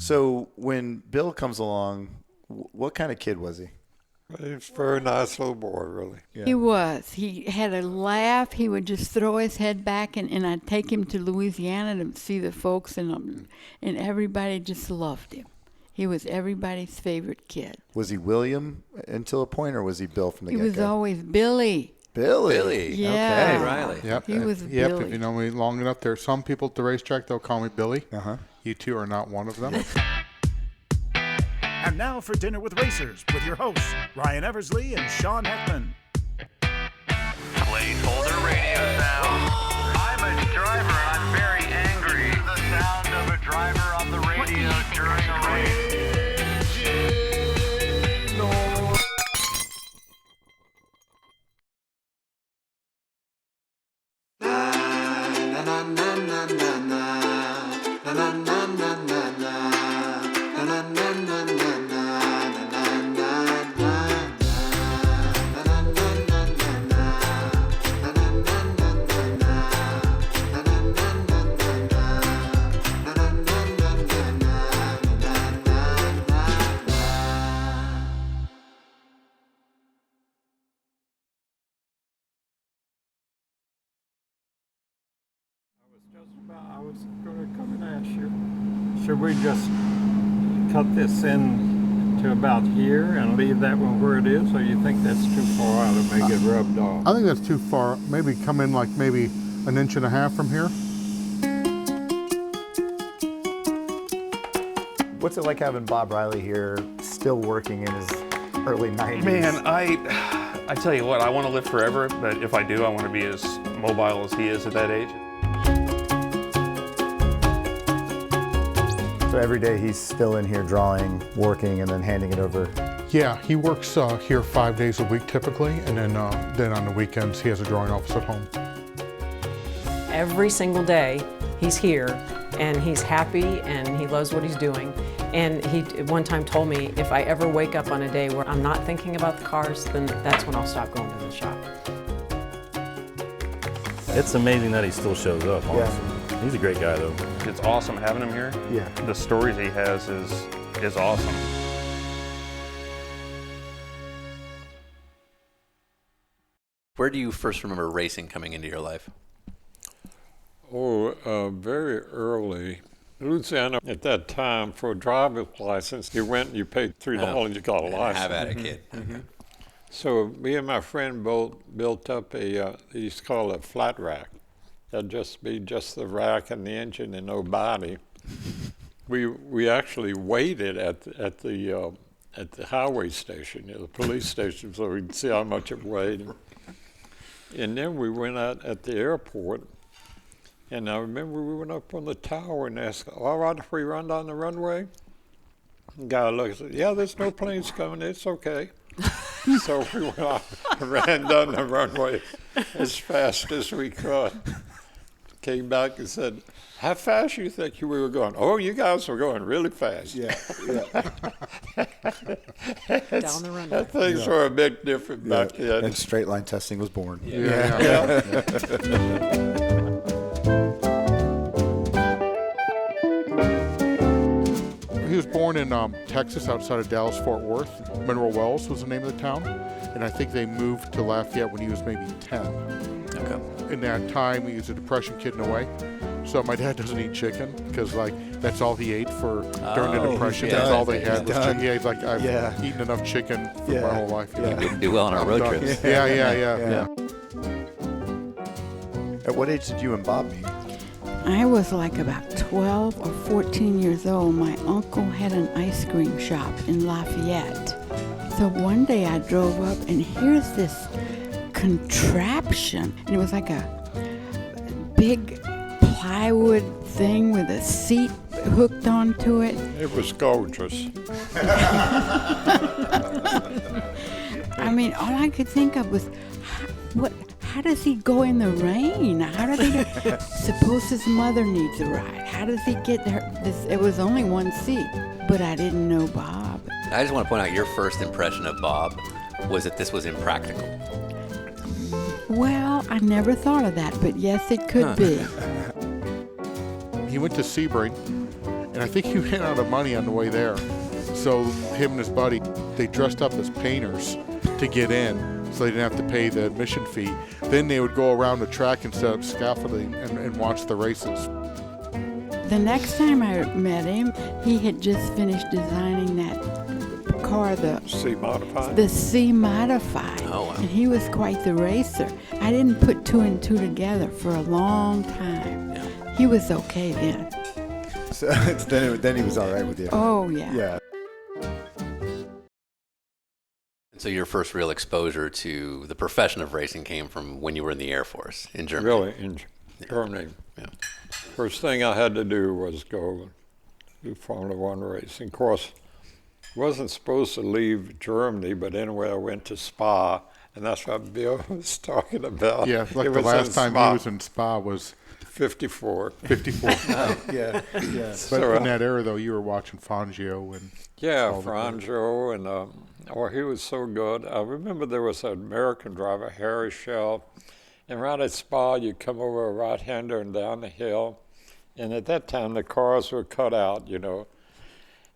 So when Bill comes along, what kind of kid was he? He was a very nice little boy, really. Yeah. He was. He had a laugh. He would just throw his head back, and I'd take him to Louisiana to see the folks, and everybody just loved him. He was everybody's favorite kid. Was he William until a point, or was he Bill from the get-go? He was always Billy. Billy. Yeah. Okay. Riley. Yep. He was Yep. Billy. If you know me long enough, there are some people at the racetrack, they'll call me Billy. Uh-huh. You two are not one of them. And now for Dinner with Racers with your hosts, Ryan Eversley and Sean Heckman. Placeholder radio sound. I'm a driver. I'm very angry. The sound of a driver on the radio during a race. I was going to come and ask you, should we just cut this in to about here and leave that one where it is, or you think that's too far out and make it rubbed off? I think that's too far. Maybe come in like maybe an inch and a half from here. What's it like having Bob Riley here, still working in his early 90s? Man, I tell you what, I want to live forever, but if I do, I want to be as mobile as he is at that age. So every day he's still in here drawing, working, and then handing it over. Yeah, he works here 5 days a week typically, and then on the weekends he has a drawing office at home. Every single day he's here, and he's happy, and he loves what he's doing. And he one time told me, if I ever wake up on a day where I'm not thinking about the cars, then that's when I'll stop going to the shop. It's amazing that he still shows up, honestly. Yeah. He's a great guy, though. It's awesome having him here. Yeah. The stories he has is awesome. Where do you first remember racing coming into your life? Oh, very early. Louisiana, at that time, for a driver's license, you went and you paid $3 and you got a license. Have at it, kid. Mm-hmm. So me and my friend both built up they used to call it a flat rack. That'd just be just the rack and the engine and no body. We actually waited at the highway station, the police station, so we could see how much it weighed. And then we went out at the airport, and I remember we went up on the tower and asked, all right if we run down the runway? The guy looked and said, yeah, there's no planes coming, it's okay. So we went out and ran down the runway as fast as we could. Came back and said, how fast you think we were going? Oh, you guys were going really fast. Yeah. Down the runway. Things were a bit different back then. And straight line testing was born. Yeah. He was born in Texas, outside of Dallas-Fort Worth. Mineral Wells was the name of the town, and I think they moved to Lafayette when he was maybe 10. Okay. In that time, he was a depression kid in a way. So my dad doesn't eat chicken because, that's all he ate during the depression. That's all they had was chicken. Yeah, he's like, I've eaten enough chicken for my whole life. We didn't do well on our road trips. Yeah. At what age did you and Bob meet? I was like about 12 or 14 years old. My uncle had an ice cream shop in Lafayette. So one day I drove up, and here's this contraption. And it was like a big plywood thing with a seat hooked onto it. It was gorgeous. I mean, all I could think of was, how does he go in the rain? How does he suppose his mother needs a ride? How does he get there? It was only one seat, but I didn't know Bob. I just want to point out your first impression of Bob was that this was impractical. Well, I never thought of that, but yes, it could be. he went to Sebring, and I think he ran out of money on the way there. So him and his buddy, they dressed up as painters to get in, so they didn't have to pay the admission fee. Then they would go around the track and set up scaffolding and watch the races. The next time I met him, he had just finished designing that car, the C-Modified? The C-Modified. Oh, wow. And he was quite the racer. I didn't put two and two together for a long time. Yeah. He was okay then. So then he was all right with you. Oh, yeah. Yeah. So your first real exposure to the profession of racing came from when you were in the Air Force in Germany. Really, in Germany. Yeah. First thing I had to do was go do Formula One racing. Of course, wasn't supposed to leave Germany, but anyway, I went to Spa, and that's what Bill was talking about. Yeah, like It the was last in time Spa. he was in Spa was 54. 54. Yeah. But So, in that era, though, you were watching Fangio and Yeah, all the Fangio, and he was so good. I remember there was an American driver, Harry Schell, and right at Spa, you come over a right-hander and down the hill, and at that time, the cars were cut out, you know.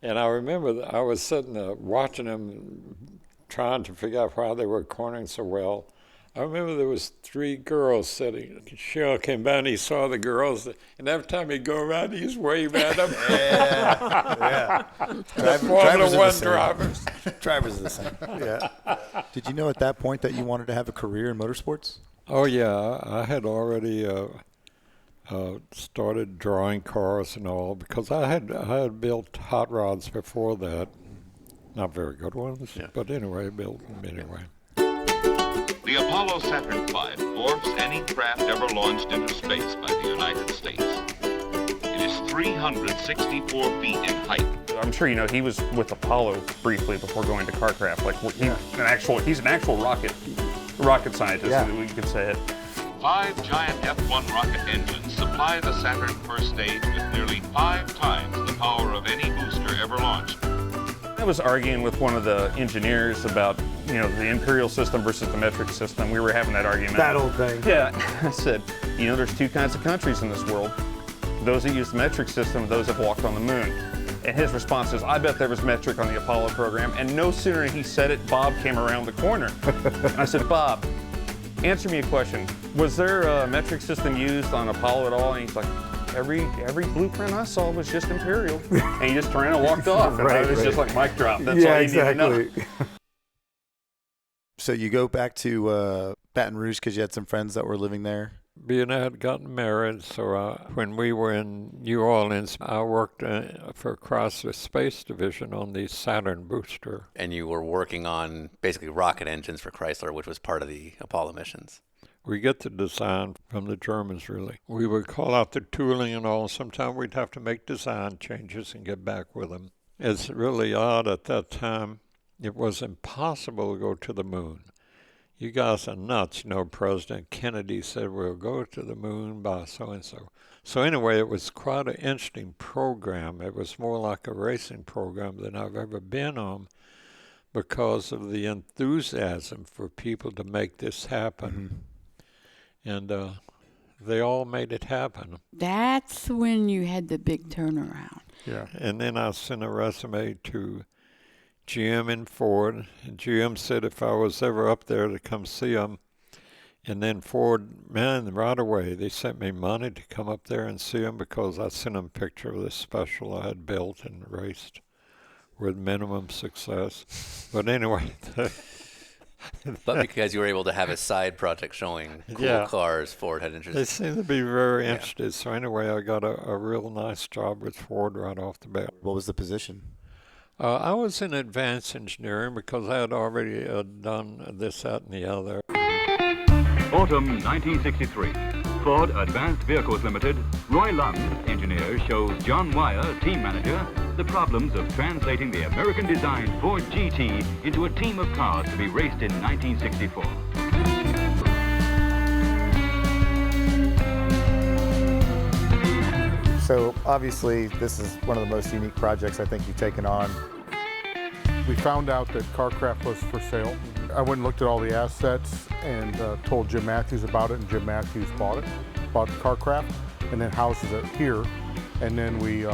And I remember I was sitting there watching them, trying to figure out why they were cornering so well. I remember there was 3 girls sitting. Shell came by and he saw the girls, and every time he'd go around, he'd wave at them. Yeah. The Drivers are Formula the One same. drivers. Drivers are the same. Yeah. Did you know at that point that you wanted to have a career in motorsports? Oh yeah, I had already started drawing cars and all because I had built hot rods before that. Not very good ones, but anyway, built them anyway. The Apollo Saturn V dwarfs any craft ever launched into space by the United States. It is 364 feet in height. I'm sure you know he was with Apollo briefly before going to Carcraft. Like he's an actual rocket scientist, Yeah. we could say it. 5 giant F1 rocket engines supply the Saturn first stage with nearly 5 times the power of any booster ever launched. I was arguing with one of the engineers about, the imperial system versus the metric system. We were having that argument. That old thing. Yeah. I said, there's 2 kinds of countries in this world. Those that use the metric system, those that have walked on the moon. And his response is, I bet there was metric on the Apollo program. And no sooner he said it, Bob came around the corner. I said, Bob, answer me a question. Was there a metric system used on Apollo at all? And he's like, every blueprint I saw was just imperial. And he just turned and walked off. And it was just like mic drop. That's all you need to know. So you go back to Baton Rouge because you had some friends that were living there? Being I had gotten married, so when we were in New Orleans, I worked for Chrysler Space Division on the Saturn booster. And you were working on basically rocket engines for Chrysler, which was part of the Apollo missions. We get the design from the Germans, really. We would call out the tooling and all. Sometimes we'd have to make design changes and get back with them. It's really odd at that time. It was impossible to go to the moon. You guys are nuts. President Kennedy said we'll go to the moon by so-and-so. So anyway, it was quite an interesting program. It was more like a racing program than I've ever been on because of the enthusiasm for people to make this happen. Mm-hmm. And they all made it happen. That's when you had the big turnaround. Yeah. And then I sent a resume to GM and Ford, and GM said if I was ever up there to come see them, and then Ford, right away, they sent me money to come up there and see them because I sent them a picture of this special I had built and raced with minimum success. But anyway. But because you were able to have a side project showing cool cars, Ford had interest. They seem to be very interested. So anyway, I got a real nice job with Ford right off the bat. What was the position? I was in advanced engineering because I had already done this, that, and the other. Autumn 1963. Ford Advanced Vehicles Limited, Roy Lund, engineer, shows John Wyer, team manager, the problems of translating the American-designed Ford GT into a team of cars to be raced in 1964. So obviously this is one of the most unique projects I think you've taken on. We found out that Carcraft was for sale. I went and looked at all the assets and told Jim Matthews about it, and Jim Matthews bought Carcraft, and then houses it here and then we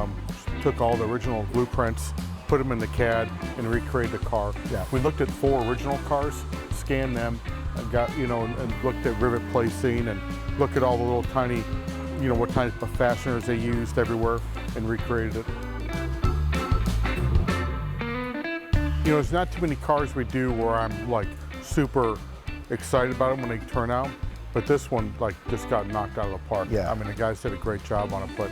took all the original blueprints, put them in the CAD, and recreated the car. Yeah. We looked at 4 original cars, scanned them, and got, and looked at rivet placing, and looked at all the little tiny, what type of fasteners they used everywhere, and recreated it. There's not too many cars we do where I'm like super excited about them when they turn out, but this one like just got knocked out of the park. Yeah. I mean, the guys did a great job on it, but.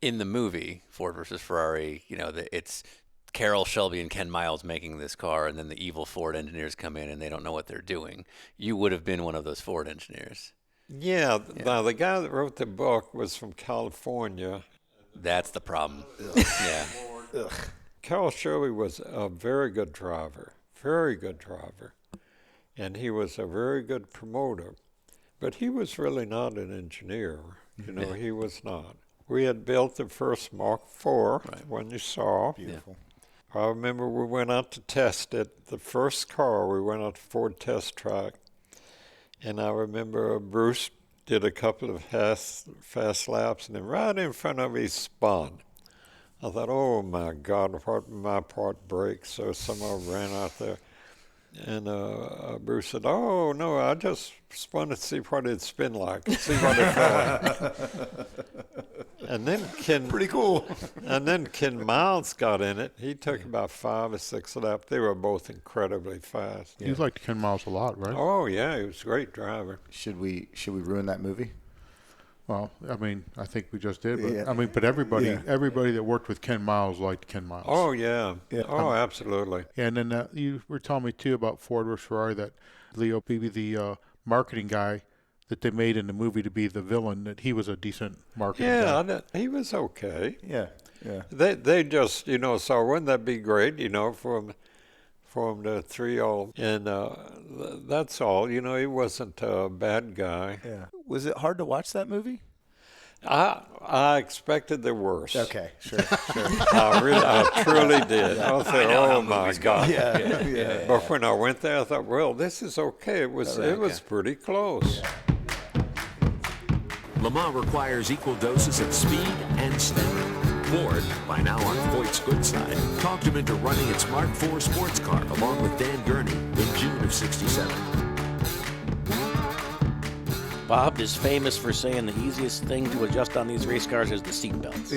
In the movie, Ford versus Ferrari, it's Carroll Shelby and Ken Miles making this car, and then the evil Ford engineers come in and they don't know what they're doing. You would have been one of those Ford engineers. Yeah. Now, the guy that wrote the book was from California. That's the problem. Yeah. Carroll Shelby was a very good driver, and he was a very good promoter, but he was really not an engineer. He was not. We had built the first Mark IV, one you saw. Beautiful. I remember we went out to test it. The first car, we went out to Ford Test Track, and I remember Bruce did a couple of fast laps, and then right in front of me he spun. I thought, oh my God, what my part breaks? So someone ran out there. And Bruce said, oh, no, I just spun to see what it'd spin like, see what it felt like. And then Ken... Pretty cool. And then Ken Miles got in it. He took about 5 or 6 laps. They were both incredibly fast. You liked Ken Miles a lot, right? Oh, yeah, he was a great driver. Should we ruin that movie? Well, I mean, I think we just did, but Yeah. but everybody that worked with Ken Miles liked Ken Miles. Oh, yeah. Oh, absolutely. And then you were telling me, too, about Ford versus Ferrari, that Leo Beebe, the marketing guy that they made in the movie to be the villain, that he was a decent marketing guy. Yeah, he was okay. Yeah. They just, so wouldn't that be great, for him to 3-0, and that's all. He wasn't a bad guy. Yeah. Was it hard to watch that movie? I expected the worst. Okay, sure. I truly did. I thought, oh my God. Yeah. But when I went there, I thought, well, this is okay. It was pretty close. Le Mans requires equal doses of speed and stamina. Ford, by now on Foyt's good side, talked him into running its Mark IV sports car along with Dan Gurney in June of '67. Bob is famous for saying the easiest thing to adjust on these race cars is the seat belts.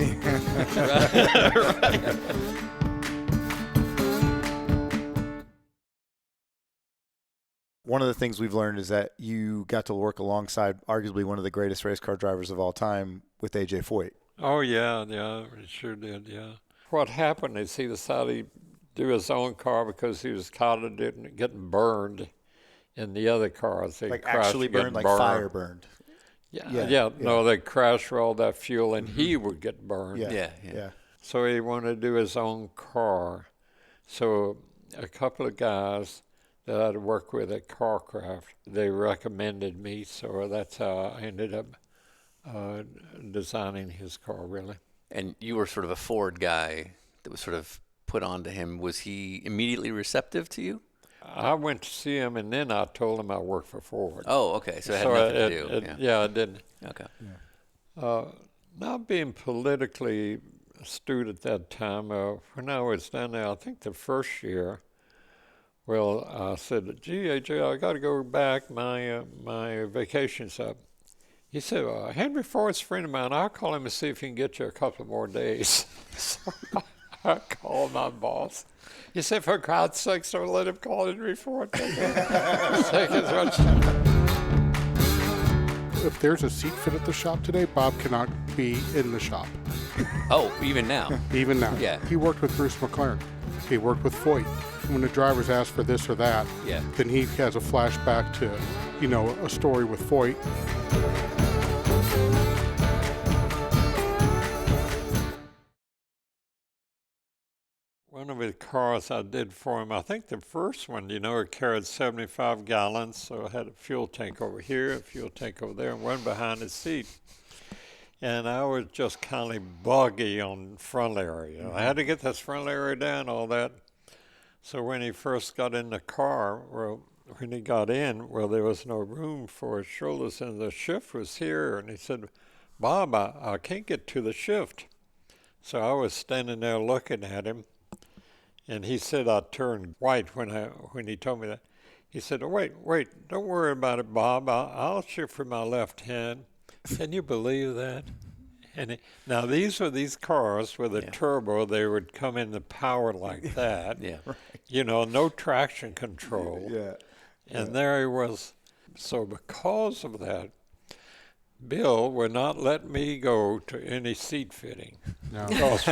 One of the things we've learned is that you got to work alongside arguably one of the greatest race car drivers of all time with AJ Foyt. Oh, yeah, he sure did, yeah. What happened is he decided to do his own car because he was caught getting burned in the other cars. They like actually burned, like fire burned. Yeah. No, they crashed with all that fuel, and he would get burned. Yeah. So he wanted to do his own car. So a couple of guys that I'd worked with at Carcraft, they recommended me, so that's how I ended up designing his car, really. And you were sort of a Ford guy that was sort of put onto him. Was he immediately receptive to you? I went to see him, and then I told him I worked for Ford. Oh, okay. So it had nothing to do. Yeah, it didn't. Okay. Not being politically astute at that time, when I was down there, I think the first year, well, I said, gee, AJ, I got to go back. My vacation's up. He said, Henry Ford's a friend of mine. I'll call him and see if he can get you a couple more days. So I called my boss. He said, for God's sakes, don't let him call Henry Ford. If there's a seat fit at the shop today, Bob cannot be in the shop. Oh, even now? Even now. Yeah. He worked with Bruce McLaren. He worked with Foyt. When the drivers ask for this or that, then he has a flashback to, a story with Foyt. One of the cars I did for him, I think the first one, it carried 75 gallons, so I had a fuel tank over here, a fuel tank over there, and one behind the seat. And I was just kind of buggy on the front area. I had to get this front area down, all that. So when he first got in the car, well, when he got in, well, there was no room for his shoulders, and the shift was here. And he said, Bob, I can't get to the shift. So I was standing there looking at him, and he said I turned white when he told me that. He said, oh, wait, don't worry about it, Bob. I'll shift with my left hand. Can you believe that? And now these cars with a turbo, they would come in the power like that. Yeah. Right. You know, no traction control. Yeah. And there he was. So because of that, Bill would not let me go to any seat fitting. No. Because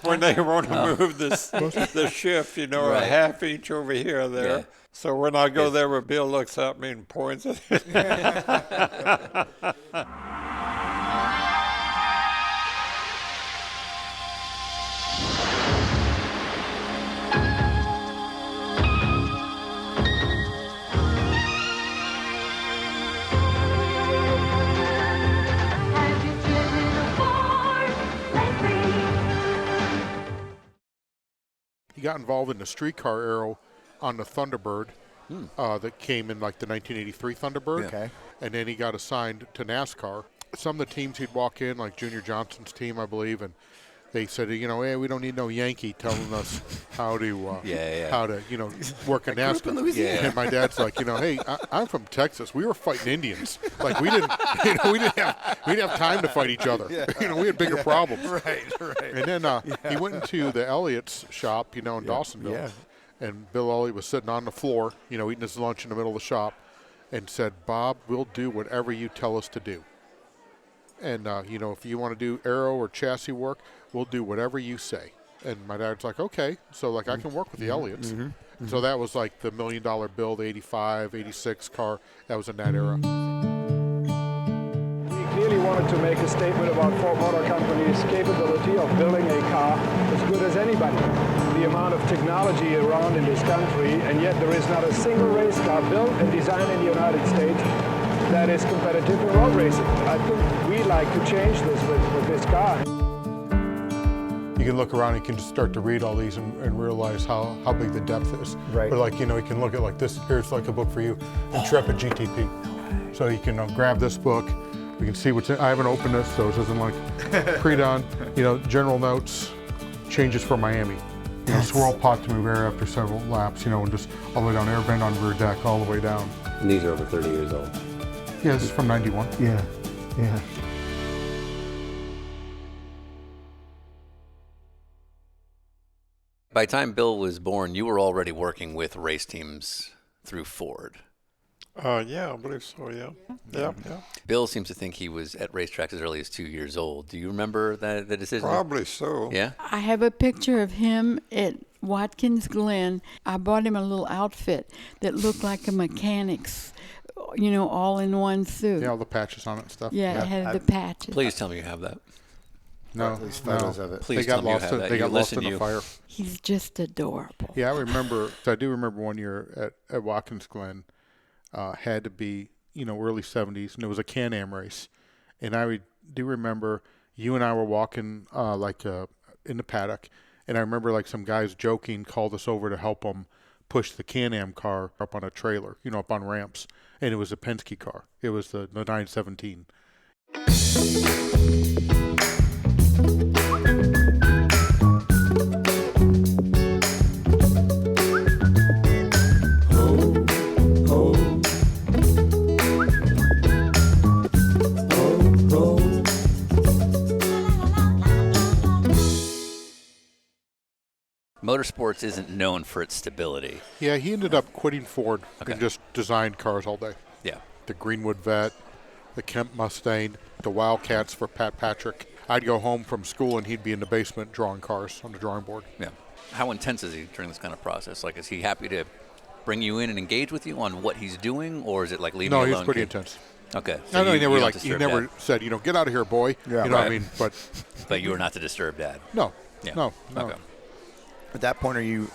when they want to move the shift, you know, a half inch over here or there. Yeah. So when I go there where Bill looks at me and points at He got involved in the streetcar aero on the Thunderbird that came in like the 1983 Thunderbird. Yeah. Okay. And then he got assigned to NASCAR. Some of the teams he'd walk in, like Junior Johnson's team, I believe, and they said, you know, hey, we don't need no Yankee telling us how to, you know, work in NASCAR. And my dad's like, you know, hey, I'm from Texas. We were fighting Indians. Like we didn't have time to fight each other. Yeah. You know, we had bigger problems. Right. And then he went into the Elliott's shop, you know, in Dawsonville. Yeah. And Bill Elliott was sitting on the floor, you know, eating his lunch in the middle of the shop, and said, Bob, we'll do whatever you tell us to do. And, you know, if you want to do aero or chassis work, we'll do whatever you say. And my dad's like, okay. So, like, I can work with the Elliots. And so that was like the $1 million bill, the 85, 86 car. That was in that era. We clearly wanted to make a statement about Ford Motor Company's capability of building a car as good as anybody. The amount of technology around in this country, and yet there is not a single race car built and designed in the United States that is competitive in road racing. I think we like to change this with this car. You can look around, you can just start to read all these and realize how big the depth is. Right. But like, you know, you can look at like this, here's like a book for you, Intrepid GTP. So you can grab this book, you can see what's in. I haven't opened this, so it isn't like pre-done. You know, general notes, changes for Miami. You know, swirl pot to move air after several laps, you know, and just all the way down, air bend on rear deck, all the way down. And these are over 30 years old. Yeah, this is from 91. Yeah. By the time Bill was born, you were already working with race teams through Ford. Yeah, I believe so, yeah. Bill seems to think he was at racetracks as early as 2 years old. Do you remember the decision? Probably so. Yeah? I have a picture of him at Watkins Glen. I bought him a little outfit that looked like a mechanic's, you know, all in one suit. Yeah, all the patches on it and stuff. Yeah, it had the patches. Please tell me you have that. No, at least photos of it. Please they got tell me you lost. have that. They got lost in You. the fire. He's just adorable. Yeah, I do remember one year at Watkins Glen, had to be, you know, early 70s, and it was a Can-Am race. And I do remember you and I were walking in the paddock, and I remember like some guys joking called us over to help them push the Can-Am car up on a trailer, you know, up on ramps. And it was a Penske car. It was the 917. Motorsports isn't known for its stability. Yeah, he ended up quitting Ford and just designed cars all day. Yeah. The Greenwood Vet, the Kemp Mustang, the Wildcats for Pat Patrick. I'd go home from school and he'd be in the basement drawing cars on the drawing board. Yeah. How intense is he during this kind of process? Like, is he happy to bring you in and engage with you on what he's doing, or is it like leave me alone? No, he's pretty intense. Okay. So no, he you never said, you know, get out of here, boy. Yeah, you know what I mean? But you were not to disturb Dad. No. Yeah. No. Okay. At that point, are you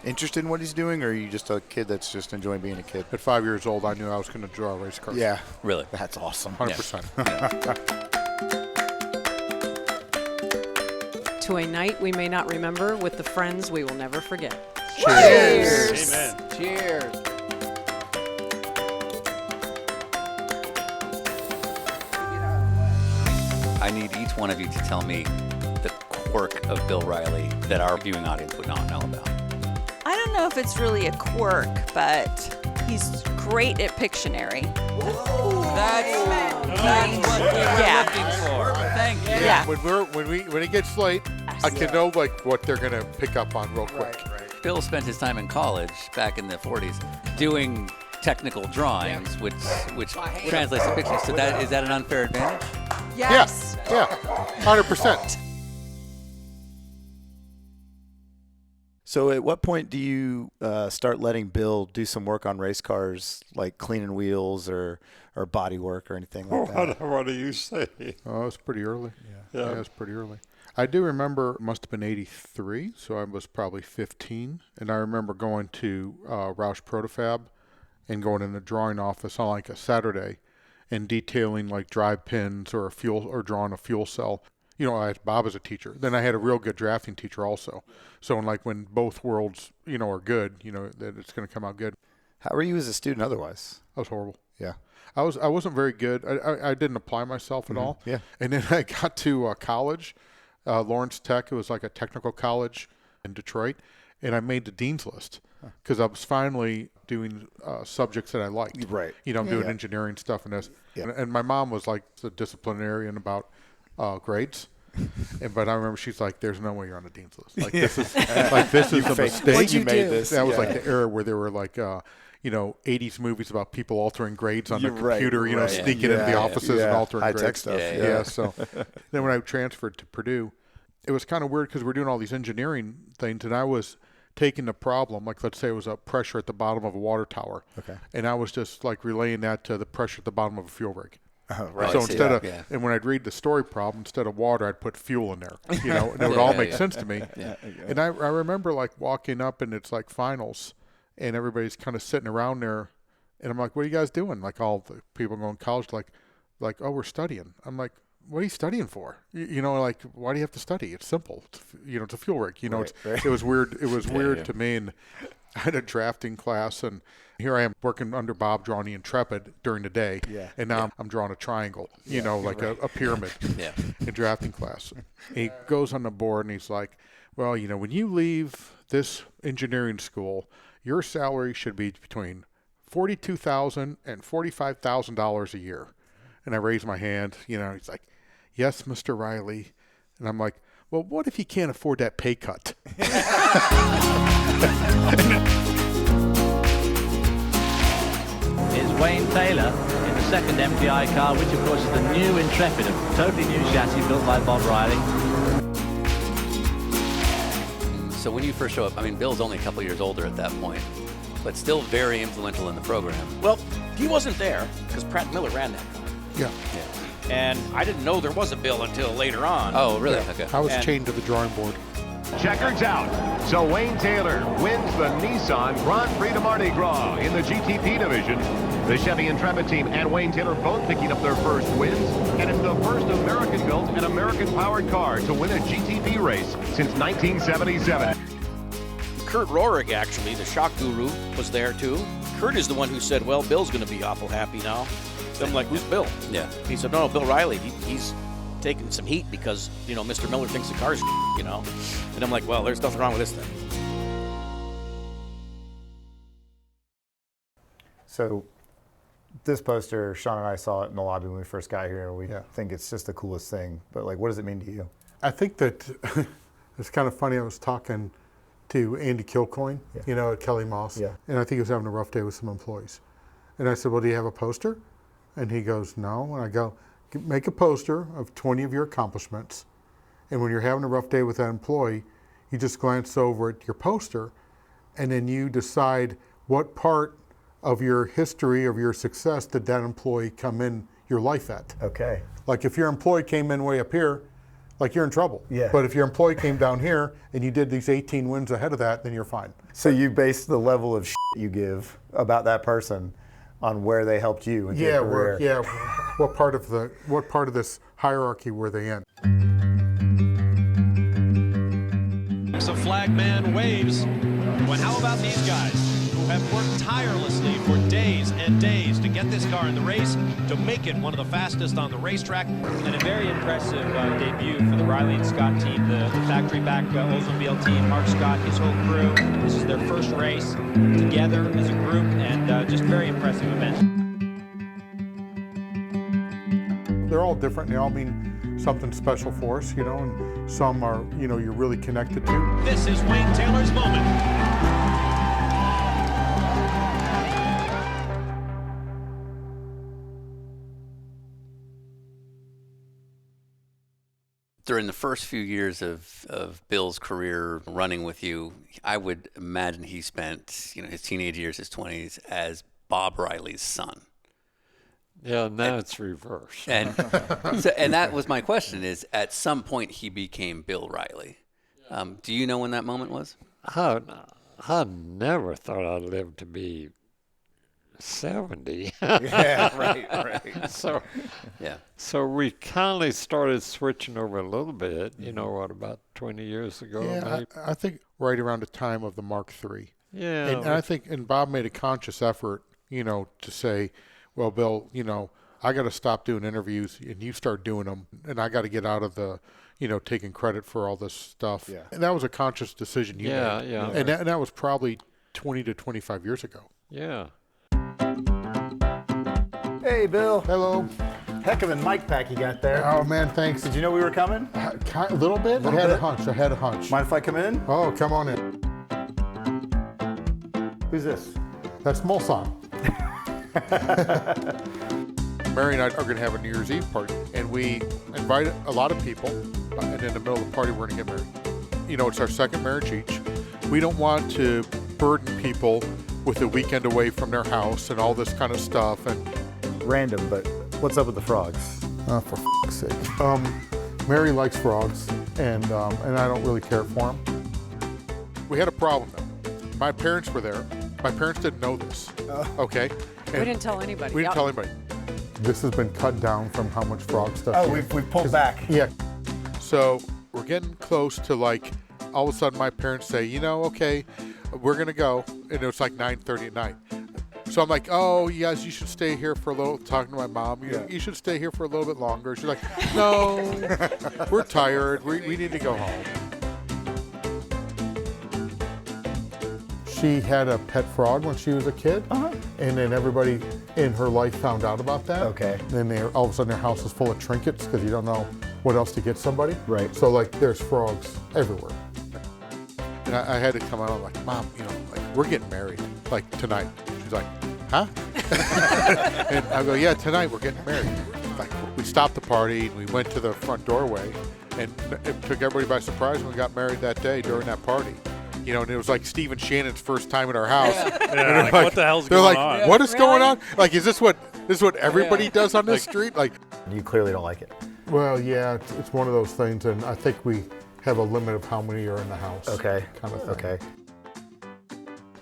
interested in what he's doing, or are you just a kid that's just enjoying being a kid? At 5 years old, I knew I was going to draw race cars. Yeah. Really? That's awesome. 100%. To a night we may not remember with the friends we will never forget. Cheers. Amen. Cheers. I need each one of you to tell me the quirk of Bill Riley that our viewing audience would not know about. I don't know if it's really a quirk, but he's great at Pictionary. That's what we were looking for. Thank you. Yeah. When it gets late, I can know like what they're gonna pick up on real quick. Bill spent his time in college back in the 40s doing technical drawings, which translates to pictures. So is that an unfair advantage? Yes. Yeah, 100%. So at what point do you start letting Bill do some work on race cars, like cleaning wheels or body work or anything like that? What do you say? Oh, it's pretty early. Yeah. Yeah, it's pretty early. I do remember, it must have been 83, so I was probably 15. And I remember going to Roush Protofab and going in the drawing office on like a Saturday and detailing like drive pins or drawing a fuel cell. You know, I had Bob as a teacher. Then I had a real good drafting teacher also. So when both worlds, are good, that it's going to come out good. How were you as a student otherwise? I was horrible. Yeah. I wasn't very good. I didn't apply myself at all. Yeah. And then I got to college, Lawrence Tech. It was like a technical college in Detroit. And I made the dean's list because I was finally doing subjects that I liked. Right. I'm doing engineering stuff and this. Yeah. And my mom was like the disciplinarian about grades. But I remember she's like, "There's no way you're on the dean's list. Like this is a mistake. What'd you made this. That was like the era where there were like 80s movies about people altering grades on the computer, sneaking into the offices and altering grades. High-tech stuff. Yeah. So then when I transferred to Purdue, it was kind of weird because we're doing all these engineering things, and I was taking the problem, like let's say it was a pressure at the bottom of a water tower, and I was just like relaying that to the pressure at the bottom of a fuel rig. Right. So instead of, and when I'd read the story problem, instead of water, I'd put fuel in there, and it would all make sense to me. And I remember like walking up and it's like finals and everybody's kind of sitting around there and I'm like, what are you guys doing? Like all the people going to college, like, oh, we're studying. I'm like, what are you studying for? Like, why do you have to study? It's simple. It's a fuel rig. It was weird. It was weird to me. And I had a drafting class and here I am working under Bob drawing the Intrepid during the day. Yeah. And now I'm drawing a triangle, like a pyramid in drafting class. And he goes on the board and he's like, well, when you leave this engineering school, your salary should be between $42,000 and $45,000 a year. And I raise my hand, he's like, yes, Mr. Riley. And I'm like, well, what if you can't afford that pay cut? Is Wayne Taylor in the second MPI car, which of course is the new Intrepid, a totally new chassis built by Bob Riley. So when you first show up, Bill's only a couple years older at that point, but still very influential in the program. Well, he wasn't there because Pratt Miller ran that car. Yeah. And I didn't know there was a Bill until later on. Oh, really? Okay. I was chained to the drawing board. Checkers out. So Wayne Taylor wins the Nissan Grand Prix de Mardi Gras in the GTP division. The Chevy Intrepid team and Wayne Taylor both picking up their first wins. And it's the first American-built and American-powered car to win a GTP race since 1977. Kurt Rohrig, actually, the shock guru, was there too. Kurt is the one who said, well, Bill's going to be awful happy now. So I'm like, who's Bill? Yeah. He said, no, Bill Riley. He's taking some heat because, Mr. Miller thinks the car's, And I'm like, well, there's nothing wrong with this thing. So this poster, Sean and I saw it in the lobby when we first got here, and we think it's just the coolest thing. But, what does it mean to you? I think that it's kind of funny. I was talking to Andy Kilcoyne, at Kelly Moss, and I think he was having a rough day with some employees. And I said, well, do you have a poster? And he goes, no. And I go, make a poster of 20 of your accomplishments. And when you're having a rough day with that employee, you just glance over at your poster, and then you decide what part of your history of your success did that employee come in your life at. Okay. Like if your employee came in way up here, you're in trouble. Yeah. But if your employee came down here and you did these 18 wins ahead of that, then you're fine. So you base the level of you give about that person on where they helped you in your career. What part of this hierarchy were they in? So flag man waves. Well, how about these guys? have worked tirelessly for days and days to get this car in the race, to make it one of the fastest on the racetrack. And a very impressive debut for the Riley and Scott team, the factory-back Oldsmobile team, Mark Scott, his whole crew. This is their first race together as a group, and just very impressive event. They're all different. They all mean something special for us, you know, and some are, you know, you're really connected to. This is Wayne Taylor's moment. During the first few years of Bill's career running with you, I would imagine he spent, you know, his teenage years, his 20s, as Bob Riley's son. Yeah, now it's reversed. And and that was my question, is at some point he became Bill Riley. Do you know when that moment was? I never thought I'd live to be 70. Yeah, right. So, yeah. So we kindly started switching over a little bit, you know, what, about 20 years ago? Yeah, I think right around the time of the Mark III. Yeah. And I think, and Bob made a conscious effort, you know, to say, well, Bill, you know, I got to stop doing interviews and you start doing them, and I got to get out of the, you know, taking credit for all this stuff. Yeah. And that was a conscious decision you made. Yeah. And that was probably 20 to 25 years ago. Yeah. Hey, Bill. Hello. Heck of a mic pack you got there. Oh, man, thanks. Did you know we were coming? A little bit. I had a hunch. Mind if I come in? Oh, come on in. Who's this? That's Mulsanne. Mary and I are going to have a New Year's Eve party, and we invited a lot of people, and in the middle of the party, we're going to get married. You know, it's our second marriage each. We don't want to burden people with a weekend away from their house and all this kind of stuff. And random, but what's up with the frogs? For f***'s sake. Mary likes frogs, and I don't really care for them. We had a problem, though. My parents were there. My parents didn't know this, okay? We didn't tell anybody. We didn't tell anybody. This has been cut down from how much frog stuff. Oh, we've pulled back. Yeah. So we're getting close to, like, all of a sudden my parents say, you know, okay, we're going to go. And it was like 9:30 at night. So I'm like, oh, yes, you should stay here for a little, talking to my mom. You should stay here for a little bit longer. She's like, no, we're tired. We need to go home. She had a pet frog when she was a kid, and then everybody in her life found out about that. Okay. And then all of a sudden their house is full of trinkets because you don't know what else to get somebody. Right. So, like, there's frogs everywhere. And I had to come out, I'm like, Mom, you know, like, we're getting married, like, tonight. She's like, huh? And I go, yeah, tonight we're getting married. Like, we stopped the party, and we went to the front doorway, and it took everybody by surprise when we got married that day during that party. You know, and it was like Steve and Shannon's first time at our house. Yeah. And they're Like, what the hell's going on? They're like, what is going on? Like, is this what everybody does on this street? Like, you clearly don't like it. Well, yeah, it's one of those things, and I think we have a limit of how many are in the house. Okay. Kind of thing. Okay.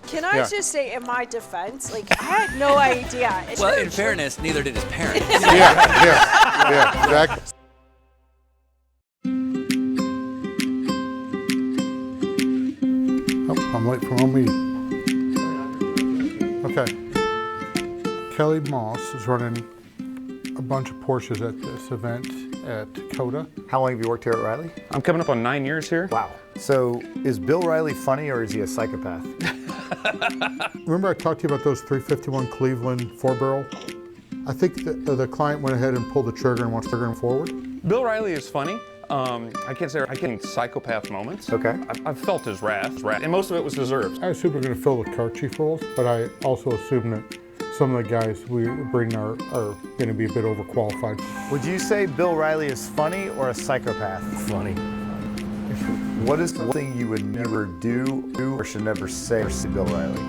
Can I just say, in my defense, like, I had no idea. Well, in fairness, neither did his parents. yeah, exactly. Oh, I'm late for my meeting. Okay. Kelly Moss is running a bunch of Porsches at this event at Coda. How long have you worked here at Riley? I'm coming up on 9 years here. Wow. So is Bill Riley funny or is he a psychopath? Remember I talked to you about those 351 Cleveland 4-barrel? I think the client went ahead and pulled the trigger and wants to trigger him forward. Bill Riley is funny. I can't say I get psychopath moments. Okay. I've felt his wrath, and most of it was deserved. I assume we're going to fill the car chief roles, but I also assume that some of the guys we bring are going to be a bit overqualified. Would you say Bill Riley is funny or a psychopath? Funny. What is one thing you would never do or should never say to Bill Riley?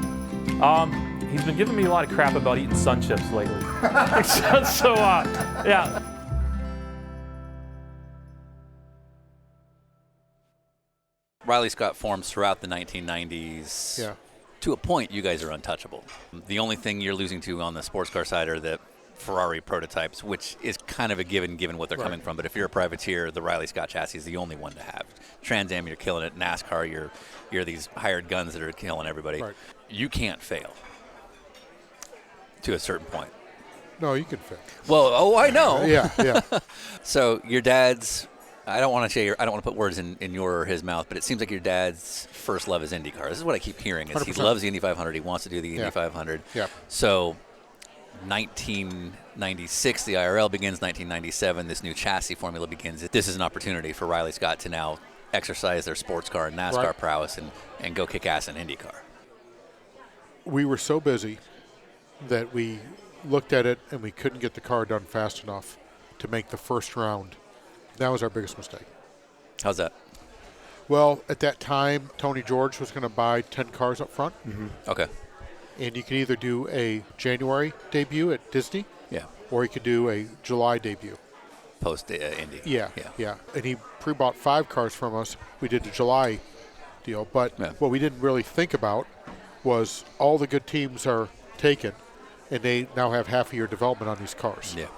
He's been giving me a lot of crap about eating sun chips lately. Yeah. Riley Scott forms throughout the 1990s. Yeah. To a point, you guys are untouchable. The only thing you're losing to on the sports car side are the Ferrari prototypes, which is kind of a given what they're coming from. But if you're a privateer, the Riley Scott chassis is the only one to have. Trans Am, you're killing it. NASCAR, you're these hired guns that are killing everybody. Right. you can't fail to a certain point. No, you can fail. Well, I know. Yeah. So your dad's, I don't want to put words in your or his mouth, but it seems like your dad's first love is IndyCar. This is what I keep hearing is 100%. he loves the Indy 500. He wants to do the Indy 500. Yeah. So 1996, the IRL begins. 1997, this new chassis formula begins. This is an opportunity for Riley Scott to now exercise their sports car and NASCAR prowess and go kick ass in IndyCar. We were so busy that we looked at it and we couldn't get the car done fast enough to make the first round. That was our biggest mistake. How's that? Well, at that time, Tony George was going to buy 10 cars up front. Mm-hmm. Okay. And you can either do a January debut at Disney, yeah, or you could do a July debut. Post Indy. Yeah. And he pre-bought 5 cars from us. We did the July deal. But what we didn't really think about was all the good teams are taken, and they now have half a year development on these cars. Yeah.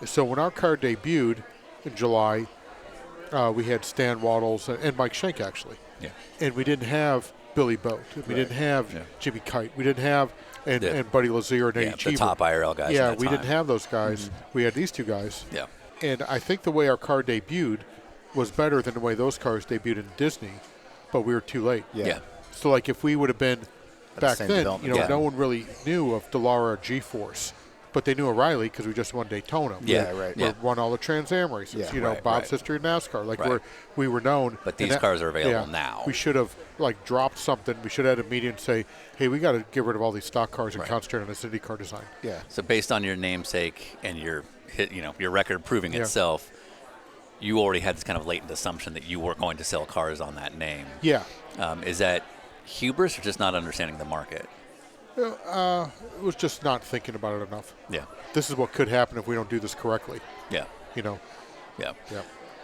So when our car debuted in July, we had Stan Waddles and Mike Schenck, actually. Yeah. And we didn't have Billy Boat. We didn't have Jimmy Kite. We didn't have and Buddy Lazier and Eddie Cheever. The top IRL guys. Yeah, we didn't have those guys. Mm-hmm. We had these 2 guys. Yeah. And I think the way our car debuted was better than the way those cars debuted in Disney, but we were too late. Yeah. So, like, if we would have been back same then, development. no one really knew of Dallara or G-Force, but they knew of Riley because we just won Daytona. We won all the Trans Am races. Bob's history of NASCAR. Like, we were known. But these cars are available now. We should have, like, dropped something. We should have had a meeting and say, hey, we got to get rid of all these stock cars and concentrate on this IndyCar design. Yeah. So based on your namesake and your record proving itself, you already had this kind of latent assumption that you were going to sell cars on that name. Yeah. Is that hubris or just not understanding the market? It was just not thinking about it enough. Yeah. This is what could happen if we don't do this correctly. Yeah. Yeah. Yeah.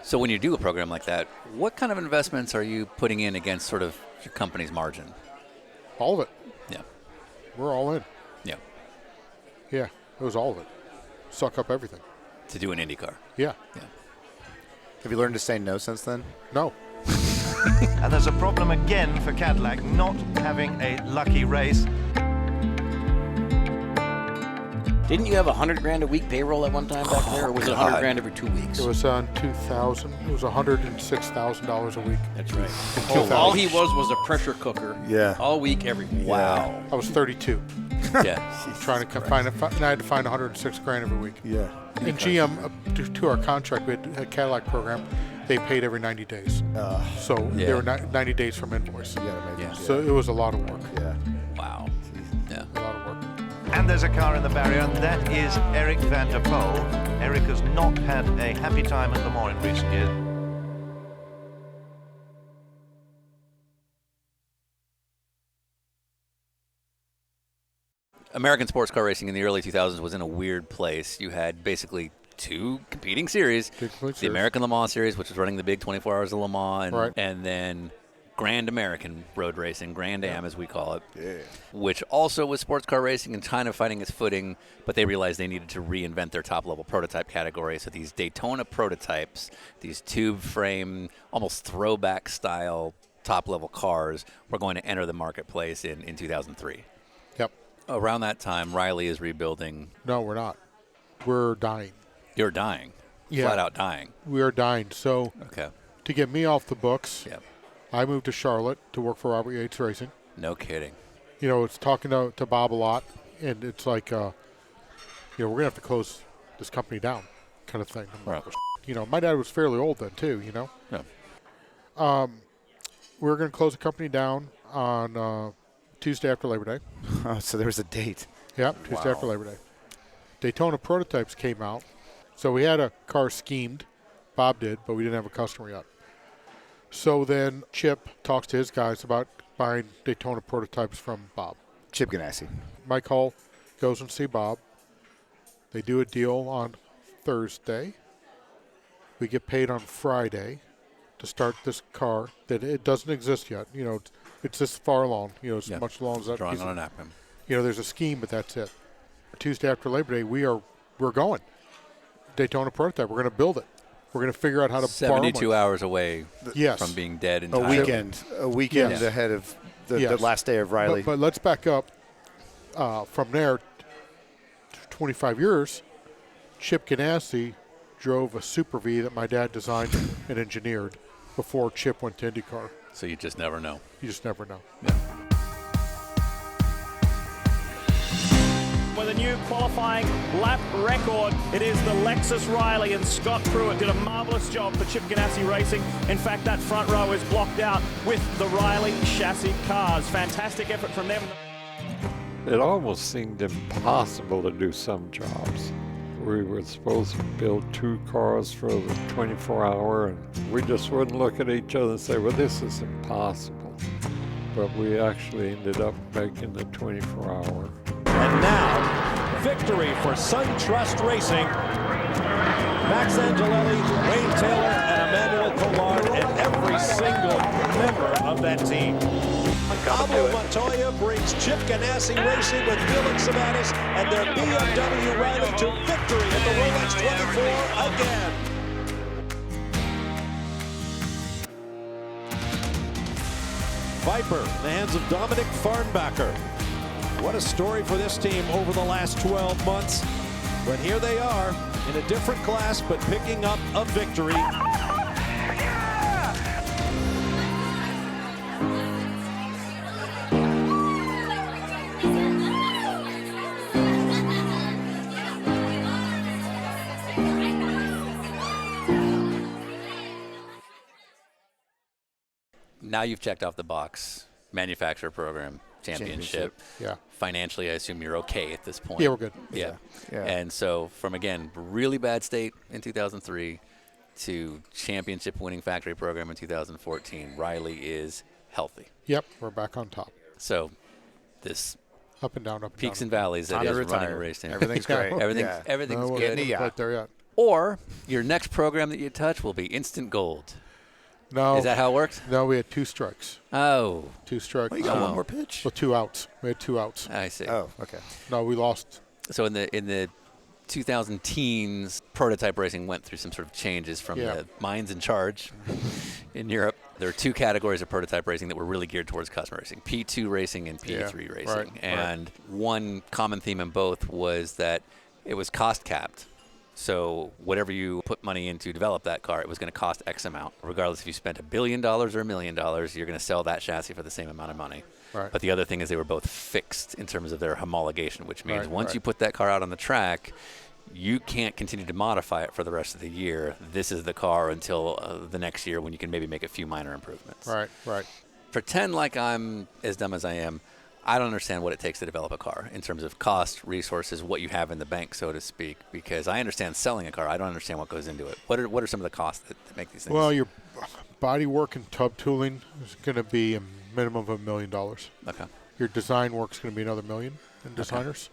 So when you do a program like that, what kind of investments are you putting in against sort of your company's margin? All of it. Yeah. We're all in. Yeah. Yeah. It was all of it. Suck up everything. To do an IndyCar. Yeah. Have you learned to say no since then? No. And there's a problem again for Cadillac not having a lucky race. Didn't you have $100,000 a week payroll at one time back there, or was it $100,000 every 2 weeks? It was on 2000. It was $106,000 a week. That's right. All he was a pressure cooker. Yeah. All week, every week. Wow. I was 32. Yeah. Trying to find it, and I had to find $106,000 every week. Yeah. And GM, to our contract, we had a Cadillac program. They paid every 90 days. So they were 90 days from invoice. So it was a lot of work. Yeah. Wow. Yeah. A lot of work. And there's a car in the barrier, and that is Eric van der Poel. Eric has not had a happy time at Le Mans in recent years. American sports car racing in the early 2000s was in a weird place. You had basically 2 competing series. The American Le Mans Series, which was running the big 24 Hours of Le Mans, and then Grand American Road Racing, Grand Am as we call it, which also was sports car racing and kind of finding its footing, but they realized they needed to reinvent their top-level prototype category. So these Daytona Prototypes, these tube frame, almost throwback style top-level cars were going to enter the marketplace in 2003. Yep. Around that time, Riley is rebuilding. No, we're not. We're dying. You're dying. Yeah. Flat out dying. We are dying. So to get me off the books, I moved to Charlotte to work for Robert Yates Racing. No kidding. It's talking to Bob a lot, and it's like, we're going to have to close this company down kind of thing. Right. My dad was fairly old then, too, Yeah. We're going to close the company down on Tuesday after Labor Day. Oh, so there was a date. Yep, Tuesday after Labor Day. Daytona Prototypes came out. So we had a car schemed. Bob did, but we didn't have a customer yet. So then Chip talks to his guys about buying Daytona Prototypes from Bob. Chip Ganassi. Mike Hull goes and see Bob. They do a deal on Thursday. We get paid on Friday to start this car that it doesn't exist yet. It's this far along. As much along as that. Drawing on a napkin. There's a scheme, but that's it. Tuesday after Labor Day, we're going. Daytona Prototype. We're going to build it. We're going to figure out how to 72 hours away from being dead. A weekend ahead of the last day of Riley. But let's back up from there. 25 years, Chip Ganassi drove a Super V that my dad designed and engineered before Chip went to IndyCar. So you just never know. You just never know. Yeah. With a new qualifying lap record, it is the Lexus Riley, and Scott Pruitt did a marvelous job for Chip Ganassi Racing. In fact, that front row is blocked out with the Riley chassis cars. Fantastic effort from them. It almost seemed impossible to do some jobs. We were supposed to build 2 cars for the 24-hour, and we just wouldn't look at each other and say, well, this is impossible. But we actually ended up making the 24-hour. And now, victory for SunTrust Racing. Max Angelelli, Wayne Taylor, and Emmanuel Collard, and every single member of that team. Pablo Montoya brings Chip Ganassi Racing with Felix Savanas and their BMW Riley to victory at the Rolex 24 again. Viper in the hands of Dominic Farnbacher. What a story for this team over the last 12 months. But here they are in a different class, but picking up a victory. Now you've checked off the box. Manufacturer program, championship. Yeah. Financially, I assume you're okay at this point. Yeah, we're good. Yeah. Yeah. And so from, again, really bad state in 2003 to championship winning factory program in 2014, Riley is healthy. Yep, we're back on top. So this up and down, peaks and valleys that is running a race team. Everything's great. Everything's good. Not quite there yet. Or your next program that you touch will be instant gold. No. Is that how it worked? No, we had 2 strikes. Oh. 2 strikes. Well, you got one more pitch. Well, 2 outs. We had 2 outs. I see. Oh, okay. No, we lost. So in the 2000 teens, prototype racing went through some sort of changes from the minds in charge in Europe. There are 2 categories of prototype racing that were really geared towards customer racing, P2 racing and P3 racing. Right, and one common theme in both was that it was cost capped. So whatever you put money in to develop that car, it was going to cost X amount. Regardless if you spent $1 billion or $1 million, you're going to sell that chassis for the same amount of money. Right. But the other thing is they were both fixed in terms of their homologation, which means once you put that car out on the track, you can't continue to modify it for the rest of the year. This is the car until the next year when you can maybe make a few minor improvements. Right. Pretend like I'm as dumb as I am. I don't understand what it takes to develop a car in terms of cost, resources, what you have in the bank, so to speak, because I understand selling a car. I don't understand what goes into it. What are some of the costs that make these things? Well, your body work and tub tooling is going to be a minimum of $1 million. Okay. Your design work is going to be another $1 million in designers.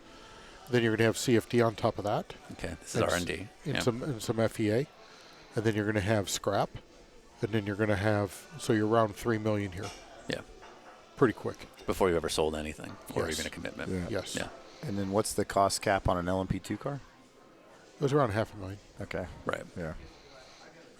Then you're going to have CFD on top of that. Okay, this is R&D. And some FEA. And then you're going to have scrap. And then you're going to have, so you're around $3 million here. Yeah. Pretty quick. Before you ever sold anything or even a commitment. Yeah. Yes. Yeah. And then what's the cost cap on an LMP2 car? It was around $500,000. Okay. Right. Yeah.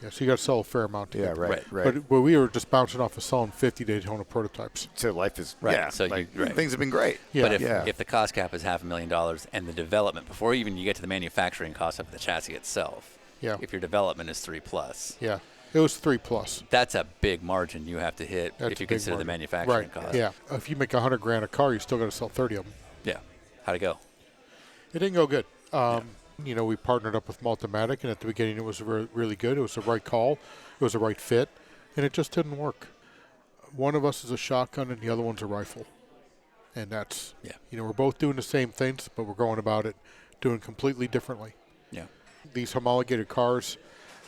Yeah, so you got to sell a fair amount to get right. But we were just bouncing off of selling 50 Daytona prototypes. So life is, So things have been great. Yeah. But if the cost cap is $500,000 and the development, before even you get to the manufacturing cost of the chassis itself, if your development is 3+. Yeah. It was 3+. That's a big margin you have to hit if you consider the manufacturing cost. Yeah. If you make $100,000 a car, you still got to sell 30 of them. Yeah. How'd it go? It didn't go good. You know, we partnered up with Multimatic, and at the beginning it was really good. It was the right call. It was the right fit, and it just didn't work. One of us is a shotgun, and the other one's a rifle. And that's, you know, we're both doing the same things, but we're going about it doing completely differently. Yeah. These homologated cars,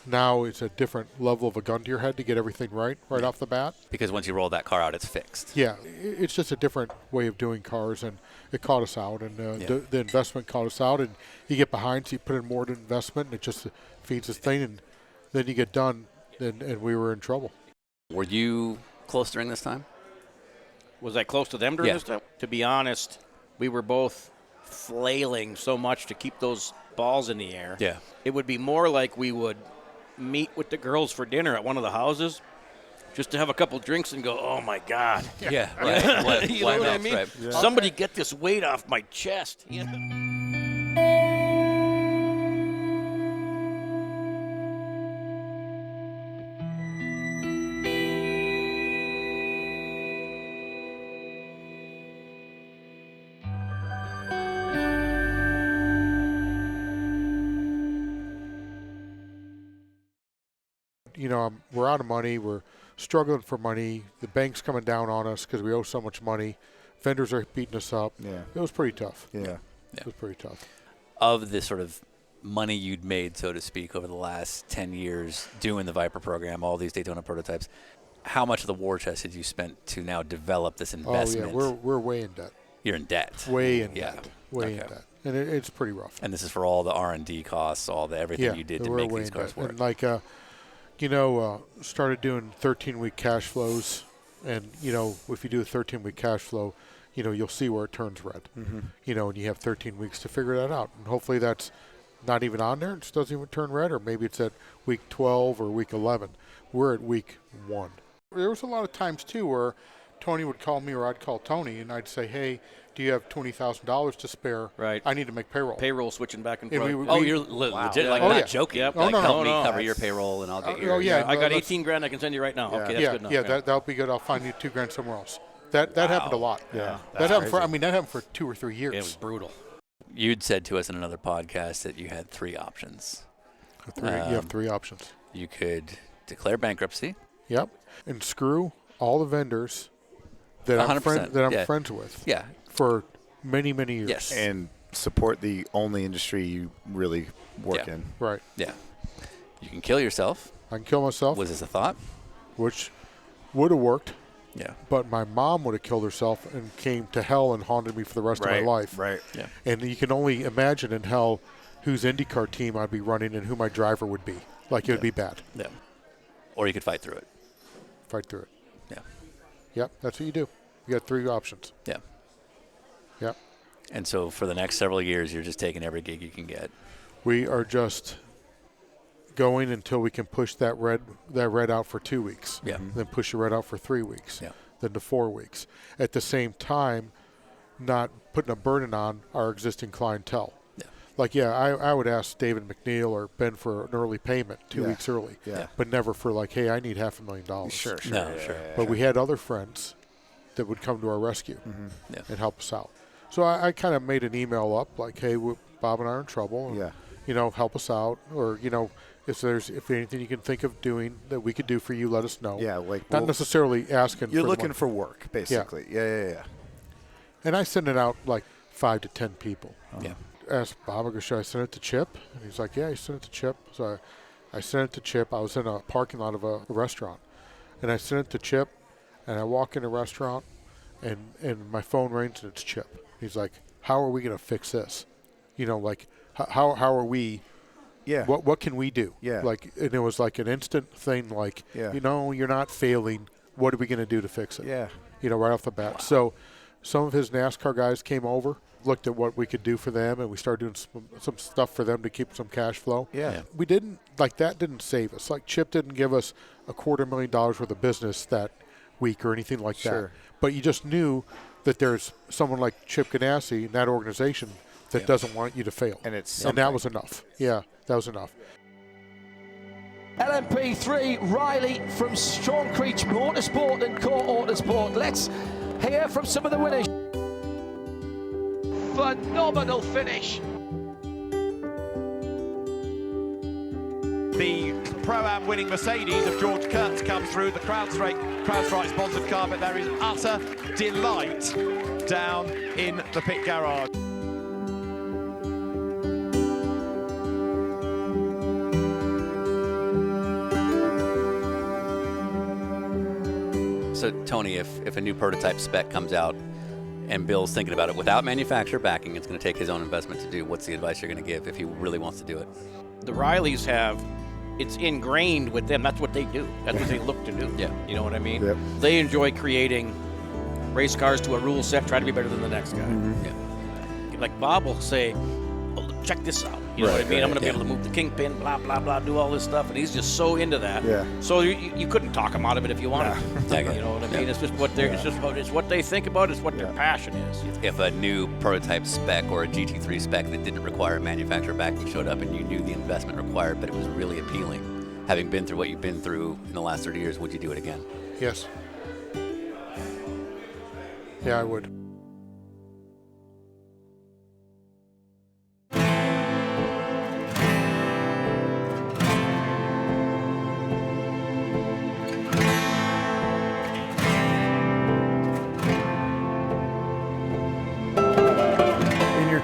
now it's a different level of a gun to your head to get everything right off the bat. Because once you roll that car out, it's fixed. Yeah, it's just a different way of doing cars, and it caught us out, and the investment caught us out, and you get behind, so you put in more investment, and it just feeds this thing, and then you get done, and we were in trouble. Were you close during this time? Was I close to them during this time? To be honest, we were both flailing so much to keep those balls in the air. Yeah. It would be more like we would meet with the girls for dinner at one of the houses, just to have a couple drinks and go, oh my God. Yeah, right. You know what I mean? Right. Yeah. Somebody get this weight off my chest. You know? You know, we're out of money. We're struggling for money. The bank's coming down on us because we owe so much money. Vendors are beating us up. Yeah. It was pretty tough. Yeah. It was pretty tough. Of the sort of money you'd made, so to speak, over the last 10 years doing the Viper program, all these Daytona prototypes, how much of the war chest had you spent to now develop this investment? Oh, yeah. We're way in debt. You're in debt. Way in debt. Way in debt. And it's pretty rough. And this is for all the R&D costs, all the everything you did to make these cars work. And like, started doing 13-week cash flows. And, if you do a 13-week cash flow, you'll see where it turns red. Mm-hmm. And you have 13 weeks to figure that out. And hopefully that's not even on there. It just doesn't even turn red. Or maybe it's at week 12 or week 11. We're at week 1. There was a lot of times, too, where Tony would call me or I'd call Tony, and I'd say, hey, do you have $20,000 to spare? Right. I need to make payroll. Payroll switching back and And forth. You're legit, like not joking. Yep. Like, help me cover your payroll and I'll get yours. I got 18 grand I can send you right now. Okay, that's good enough. Yeah, that'll be good. I'll find you $2,000 somewhere else. That happened a lot. Yeah. That happened for 2 or 3 years. It was brutal. You'd said to us in another podcast that you had 3 options. You have 3 options. You could declare bankruptcy. Yep. And screw all the vendors that I'm friends with. Yeah. For many, many years. Yes. And support the only industry you really work in. Right. Yeah. You can kill yourself. I can kill myself. Was this a thought? Which would have worked. Yeah. But my mom would have killed herself and came to hell and haunted me for the rest of my life. Right. Yeah. And you can only imagine in hell whose IndyCar team I'd be running and who my driver would be. Like, it would be bad. Yeah. Or you could fight through it. Fight through it. Yeah. Yep, that's what you do. You got 3 options. Yeah. Yep. And so for the next several years, you're just taking every gig you can get. We are just going until we can push that red out for 2 weeks. Yeah. Then push the red out for 3 weeks. Yeah. Then to 4 weeks. At the same time, not putting a burden on our existing clientele. Yeah. Like, I would ask David McNeil or Ben for an early payment 2 weeks early. Yeah. But never for like, hey, I need $500,000. Sure. No, sure. But we had other friends that would come to our rescue and help us out. So I kind of made an email up like, hey, Bob and I are in trouble. And, help us out. Or, if anything you can think of doing that we could do for you, let us know. Yeah, like not necessarily asking. You're for looking for work, basically. Yeah. And I send it out like 5 to 10 people. Yeah. Asked Bob, I go, should I send it to Chip? And he's like, yeah, you send it to Chip. So I sent it to Chip. I was in a parking lot of a restaurant, and I sent it to Chip. And I walk in the restaurant, and my phone rings, and it's Chip. He's like, how are we going to fix this? How are we? Yeah. What can we do? Yeah. Like, and it was like an instant thing. Like, you're not failing. What are we going to do to fix it? Yeah. Right off the bat. Wow. So, some of his NASCAR guys came over, looked at what we could do for them, and we started doing some stuff for them to keep some cash flow. Yeah. We didn't that didn't save us. Like, Chip didn't give us $250,000 worth of business that week or anything like that. But you just knew that there's someone like Chip Ganassi in that organization that doesn't want you to fail. And that was enough. Yeah, that was enough. LMP3 Riley from Sean Creech Motorsport and Core Autosport. Let's hear from some of the winners. Phenomenal finish. The Pro-Am winning Mercedes of George Kurtz comes through the CrowdStrike sponsored car, but there is utter delight down in the pit garage. So, Tony, if a new prototype spec comes out and Bill's thinking about it without manufacturer backing, it's going to take his own investment to do, what's the advice you're going to give if he really wants to do it? The Rileys it's ingrained with them. That's what they do. That's what they look to do. Yeah. You know what I mean? Yep. They enjoy creating race cars to a rule set, try to be better than the next guy. Yeah. Like Bob will say, check this out. You know what I mean? I'm going to be able to move the kingpin, blah, blah, blah, do all this stuff. And he's just so into that. Yeah. So you couldn't talk him out of it if you wanted to. You know what I mean? It's just what they're, it's what they think about, it's what their passion is. If a new prototype spec or a GT3 spec that didn't require manufacturer backing showed up and you knew the investment required, but it was really appealing, having been through what you've been through in the last 30 years, would you do it again? Yes. Yeah, I would.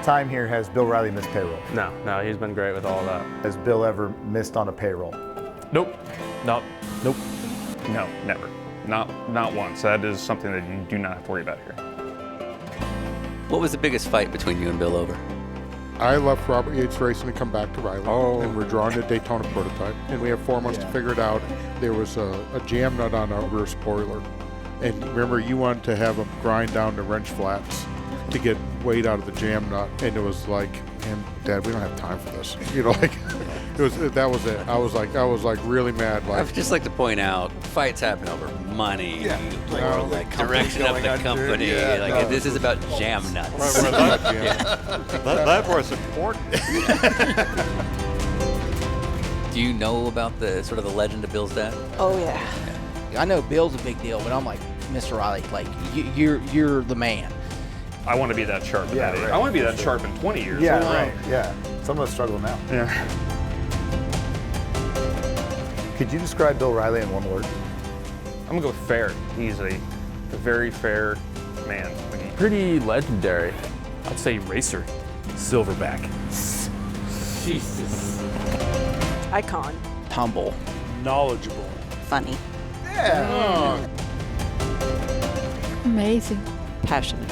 Time here, has Bill Riley missed payroll? No, he's been great with all of that. Has Bill ever missed on a payroll? Nope. No, never. Not once. That is something that you do not have to worry about here. What was the biggest fight between you and Bill over? I left Robert Yates Racing to come back to Riley, and we're drawing a Daytona Prototype, and we have 4 months to figure it out. There was a jam nut on our rear spoiler, and remember, you wanted to have them grind down the wrench flats to get weight out of the jam nut, and it was like, man, Dad, we don't have time for this. You know, like that was it. I was like really mad. Like, I would just like to point out, fights happen over money, like direction of the company. This is about jam nuts. That was important. Do you know about the sort of the legend of Bill's dad? Oh yeah. I know Bill's a big deal, but I'm like, Mr. Riley, like you're the man. I want to be that sharp in that age. I want to be that sharp in 20 years. Yeah, right. Yeah. Some of us struggle now. Yeah. Could you describe Bill Riley in one word? I'm going to go with fair. He's a very fair man. Pretty legendary. I'd say racer. Silverback. Jesus. Icon. Humble. Knowledgeable. Funny. Yeah. Amazing. Passionate.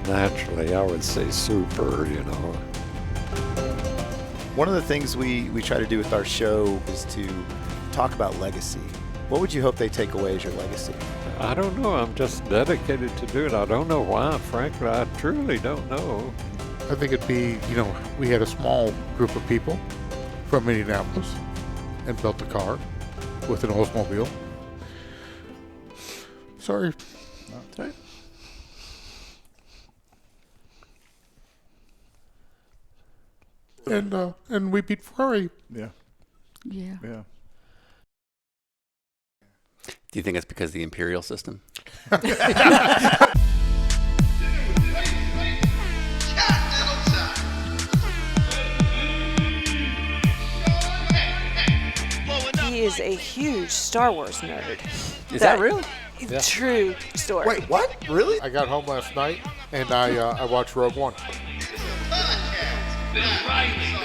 Naturally, I would say super, you know. One of the things we try to do with our show is to talk about legacy. What would you hope they take away as your legacy? I don't know. I'm just dedicated to do it. I don't know why, frankly. I truly don't know. I think it'd be, you know, we had a small group of people from Indianapolis and built a car with an Oldsmobile. Sorry. That's right. And we beat Ferrari. Yeah. Yeah. Yeah. Do you think it's because of the imperial system? He is a huge Star Wars nerd. Is that real? Yeah. True story. Wait, what? Really? I got home last night and I watched Rogue One. Bill Riley.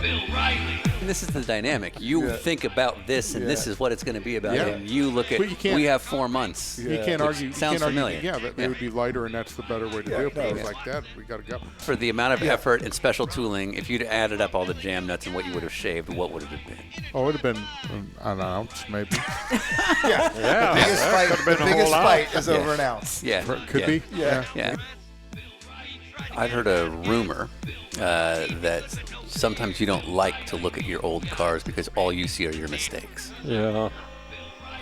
Bill Riley. And this is the dynamic. You think about this, and this is what it's going to be about. Yeah. And you look at, we have 4 months. You can't argue. Sounds familiar. They would be lighter, and that's the better way to do it. But it was like that. We got to go. For the amount of effort and special tooling, if you'd added up all the jam nuts and what you would have shaved, what would it have been? Oh, it would have been an ounce, maybe. The biggest fight is over an ounce. Yeah. Could be. Yeah. I'd heard a rumor that sometimes you don't like to look at your old cars because all you see are your mistakes. Yeah.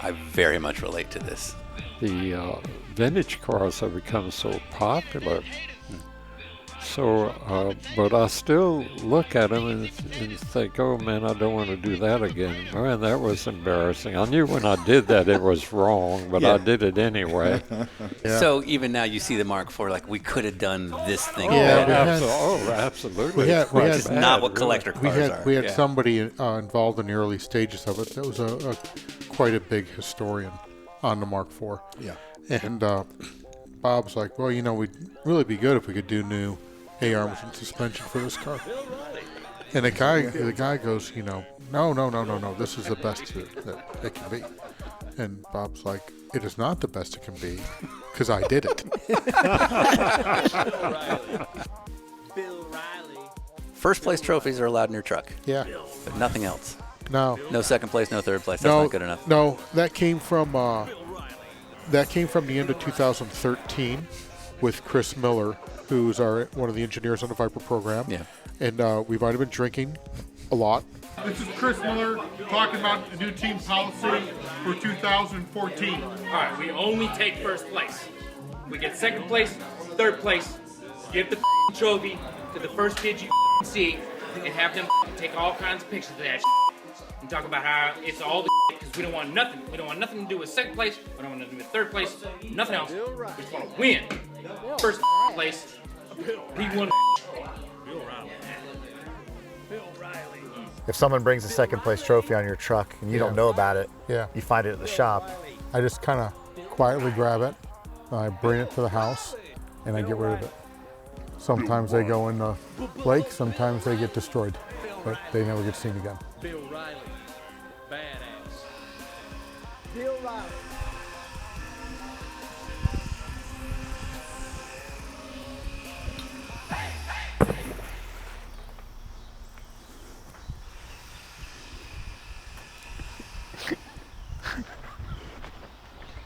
I very much relate to this. The vintage cars have become so popular. So, but I still look at them and think, oh man, I don't want to do that again. Man, that was embarrassing. I knew when I did that it was wrong, but I did it anyway. So even now you see the Mark IV, like we could have done this thing. Absolutely. It's not what collector cars are. We had somebody involved in the early stages of it that was quite a big historian on the Mark IV. Yeah. And Bob's like, well, you know, we'd really be good if we could do new A-arms and suspension for this car. And the guy goes, you know, no, this is the best that it can be. And Bob's like, it is not the best it can be, because I did it. Bill Riley. First place trophies are allowed in your truck. Yeah. But nothing else. No. No second place, no third place. That's not good enough. No, that came from the end of 2013 with Chris Miller who's one of the engineers on the Viper program. Yeah. And we've already been drinking a lot. This is Chris Miller talking about the new team policy for 2014. All right, we only take first place. We get second place, third place, give the trophy to the first kid you see, and have them take all kinds of pictures of that and talk about how it's all the because we don't want nothing. We don't want nothing to do with second place. We don't want nothing to do with third place. Nothing else. We just want to win. First place. We won. If someone brings a second place trophy on your truck and you don't know about it, you find it at the shop. I just kind of quietly grab it, I bring it to the house, and I get rid of it. Sometimes they go in the lake, sometimes they get destroyed, but they never get seen again. Bill Riley, badass. Bill Riley.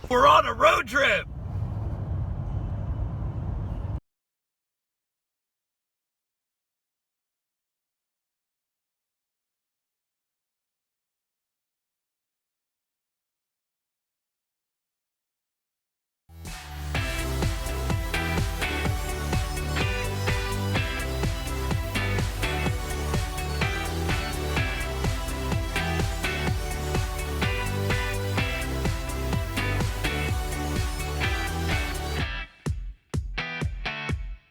We're on a road trip!